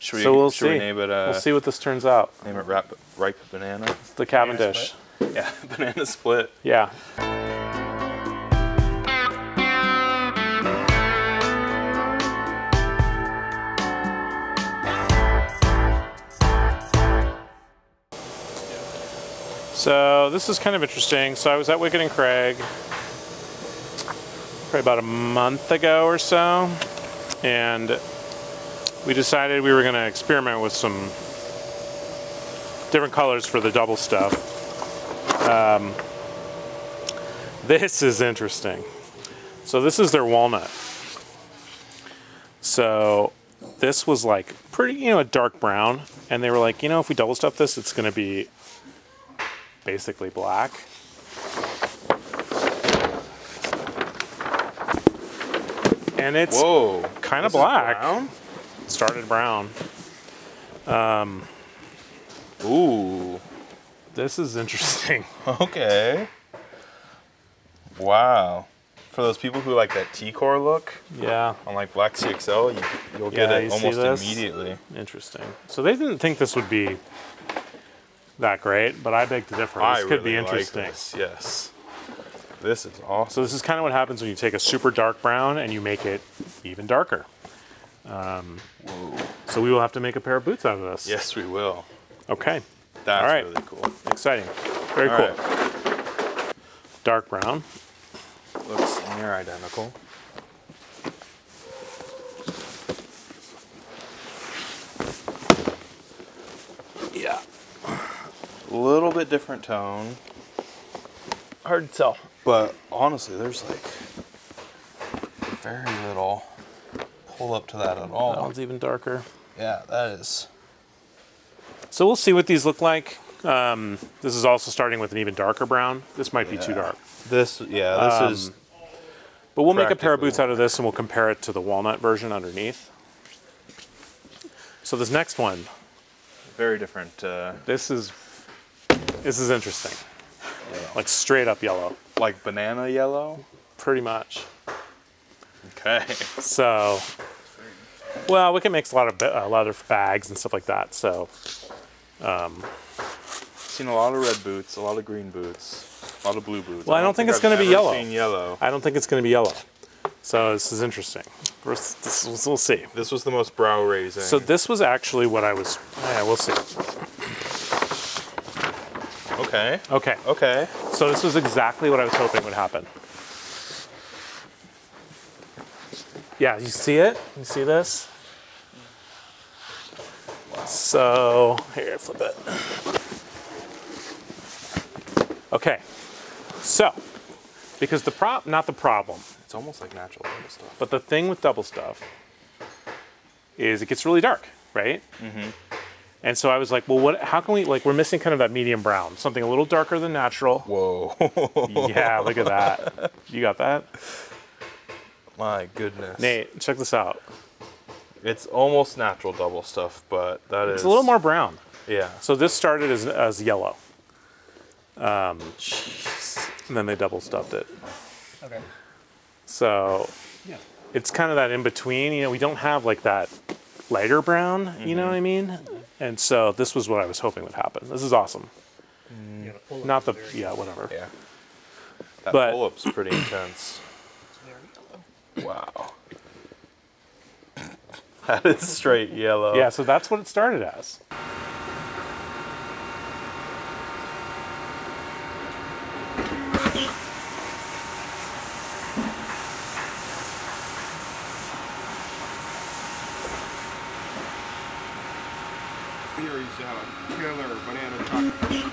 Should So we'll should see. we name it? We'll see what this turns out. Name it ripe banana. It's the Cavendish. Yeah, banana split. Yeah. So this is kind of interesting. So I was at Wicked and Craig probably about a month ago or so, and we decided we were going to experiment with some different colors for the double stuff. This is interesting. So this is their walnut. So this was like pretty, a dark brown, and they were like, if we double stuff this, it's going to be basically black. And it's kind of black. Brown? It started brown. Ooh. This is interesting. Okay. Wow. For those people who like that T-core look, Yeah. on like Black CXL, you'll get it you see almost this? immediately. Interesting. So they didn't think this would be that great, but I beg to differ. This could be interesting. Like this. Yes. This is awesome. So this is kind of what happens when you take a super dark brown and you make it even darker. So we will have to make a pair of boots out of this. Yes, we will. Okay. That's All right. really cool. Exciting. Very All cool. right. Dark brown. Looks near identical. Yeah. A little bit different tone. Hard to tell. But honestly, there's like very little pull up to that at all. That one's even darker. Yeah, that is. So we'll see what these look like. This is also starting with an even darker brown. This might be too dark. This is. But we'll make a pair of boots out of this and we'll compare it to the walnut version underneath. So this next one. Very different. This is interesting. Like straight up yellow. Like banana yellow? Pretty much. Okay. So, well, Wicked makes a lot of leather bags and stuff like that. So, Seen a lot of red boots, a lot of green boots, a lot of blue boots. well, I don't think it's going to be I've yellow. seen yellow. I don't think it's going to be yellow. So this is interesting. We'll see. This was the most brow raising. So this was actually what I was. Yeah, we'll see. Okay. Okay. Okay. So this was exactly what I was hoping would happen. Yeah, you see it? You see this? So here, flip it. Okay. So, because not the problem, It's almost like natural double stuff. but the thing with double stuff is it gets really dark, right? Mm-hmm. And so I was like, well, how can we, we're missing kind of that medium brown, something a little darker than natural. Whoa. Yeah, look at that. You got that? My goodness. Nate, check this out. It's almost natural double stuff, but that is. It's a little more brown. Yeah. So this started as yellow. Jeez. And then they double stuffed it. Okay. So it's kind of that in between. We don't have like that lighter brown, you know what I mean? And so this was what I was hoping would happen. This is awesome. Yeah, the pull-up Not the, is very- yeah, whatever. Yeah. That But- pull-up's pretty intense. it's very yellow. Wow. That is straight yellow. Yeah, so that's what it started as. Here is killer banana chocolate.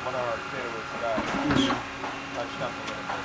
One of our favorites got touched up a little bit.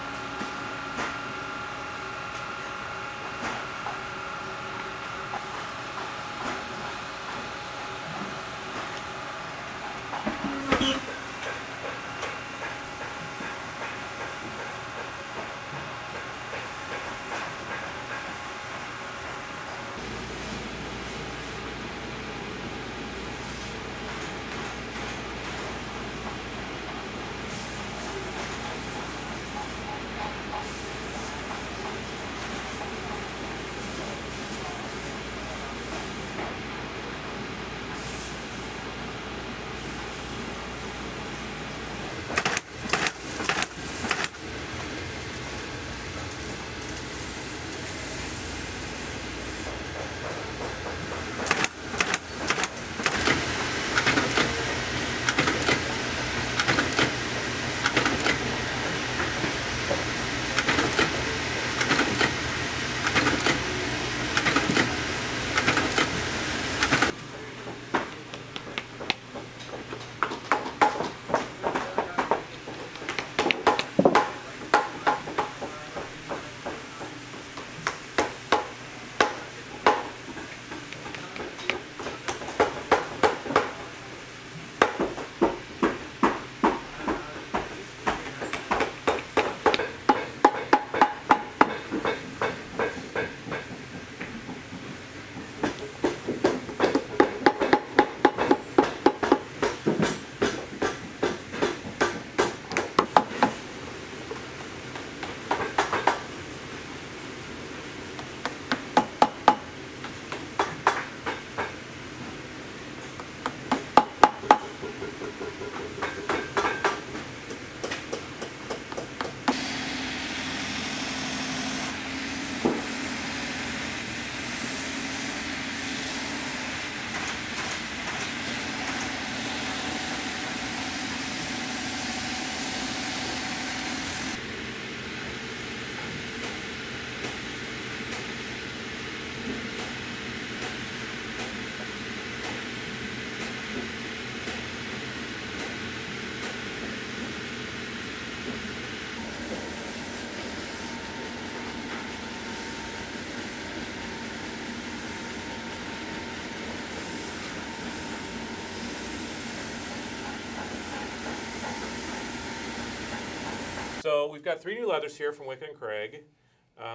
So we've got 3 new leathers here from Wicked and Craig.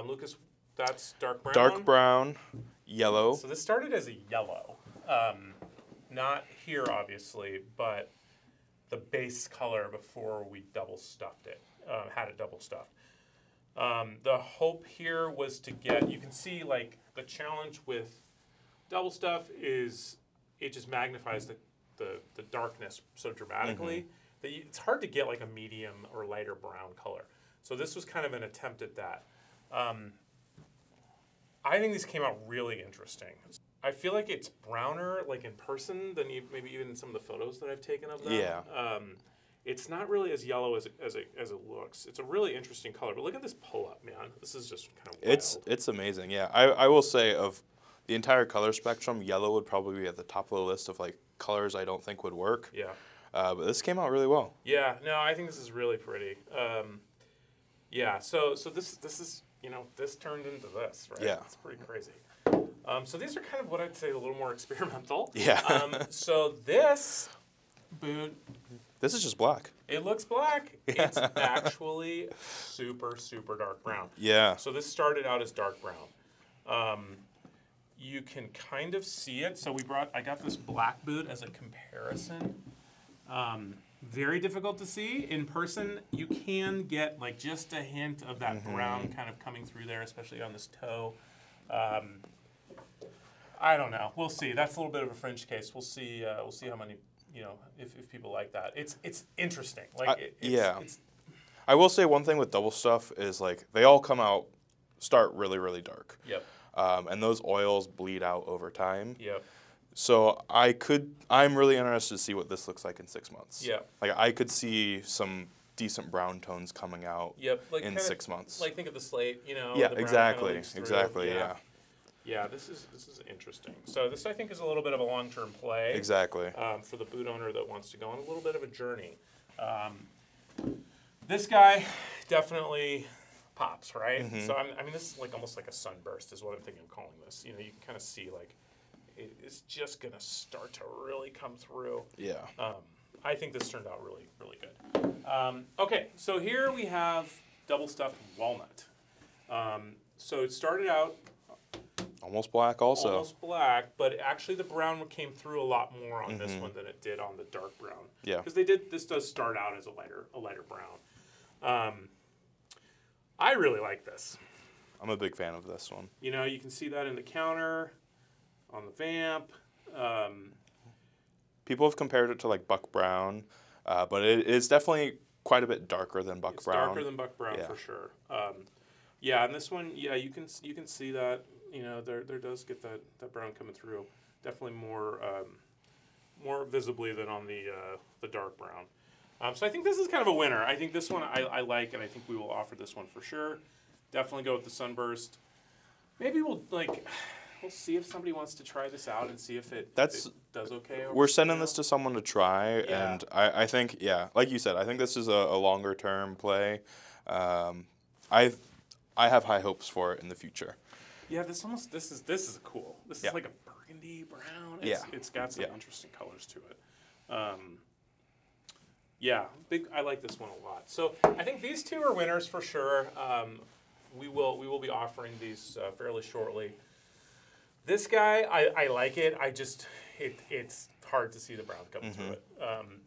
Lucas, that's dark brown. Dark brown, yellow. So this started as a yellow. Not here, obviously, but the base color before we double stuffed it, had it double stuffed. The hope here was to get, you can see like the challenge with double stuff is it just magnifies the darkness so dramatically that it's hard to get like a medium or lighter brown color. So this was kind of an attempt at that. I think these came out really interesting. I feel like it's browner like in person than maybe even in some of the photos that I've taken of them. Yeah. It's not really as yellow as it looks. It's a really interesting color. But look at this pull-up, man. This is just kind of wild. It's amazing, yeah. I will say of the entire color spectrum, yellow would probably be at the top of the list of like colors I don't think would work. Yeah. But this came out really well. Yeah, no, I think this is really pretty. Yeah, so this is, you know, this turned into this, right? Yeah. It's pretty crazy. So these are kind of what I'd say a little more experimental. Yeah. So this boot, This is just black. it looks black. It's actually super, super dark brown. Yeah. So this started out as dark brown. You can kind of see it. So I got this black boot as a comparison. Very difficult to see. In person, you can get like just a hint of that brown kind of coming through there, especially on this toe. I don't know. We'll see. That's a little bit of a fringe case. We'll see how many, you know, if people like that. It's interesting. Like yeah. It's, I will say one thing with double stuff is like they all start really, really dark. yep. And those oils bleed out over time. Yep. So I'm really interested to see what this looks like in 6 months. Yeah. Like I could see some decent brown tones coming out Yep. Like in kinda, 6 months. Like think of the slate, you know. Yeah, the brown exactly. kinda leaks through. Exactly, yeah. Yeah, this is interesting. So this I think is a little bit of a long-term play. Exactly. For the boot owner that wants to go on a little bit of a journey. This guy definitely pops, right? So I mean, this is like almost like a sunburst is what I'm thinking of calling this. You know, you can kind of see like it's just gonna start to really come through. Yeah. I think this turned out really, really good. Okay, so here we have double stuffed walnut. So it started out Almost black also. almost black, but actually the brown came through a lot more on this one than it did on the dark brown. Yeah. Because this does start out as a lighter brown. I really like this. I'm a big fan of this one. You know, you can see that in the counter, on the vamp. People have compared it to like buck brown, but it is definitely quite a bit darker than buck brown. Darker than buck brown Yeah. for sure. Yeah, and this one, yeah, you can see that. You know, there does get that brown coming through. Definitely more visibly than on the dark brown. So I think this is kind of a winner. I think this one I like, and I think we will offer this one for sure. Definitely go with the sunburst. Maybe we'll see if somebody wants to try this out and see if it does okay. We're sending this to someone to try, Yeah. and I think, yeah, like you said, I think this is a longer term play. I have high hopes for it in the future. Yeah, this is cool. This Yeah. is like a burgundy brown. Yeah. It's got some Yeah. interesting colors to it. Yeah, I like this one a lot. So I think these two are winners for sure. We will be offering these fairly shortly. This guy, I like it. It's hard to see the brown coming through it.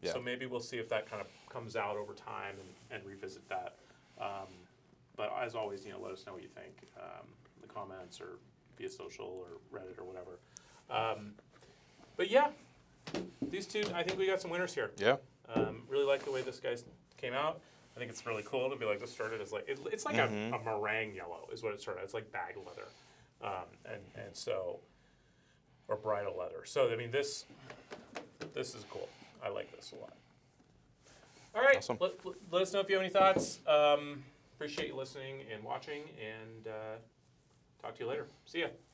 Yeah. So maybe we'll see if that kind of comes out over time and revisit that. But as always, you know, let us know what you think in the comments or via social or Reddit or whatever. But yeah, these two, I think we got some winners here. Yeah. Really like the way this guy came out. I think it's really cool to be like, this started as like, it's like a meringue yellow is what it started. It's like bag leather. And so, or bridal leather. So, I mean, this is cool. I like this a lot. All right, Awesome. let us know if you have any thoughts. Appreciate you listening and watching, and talk to you later. See ya.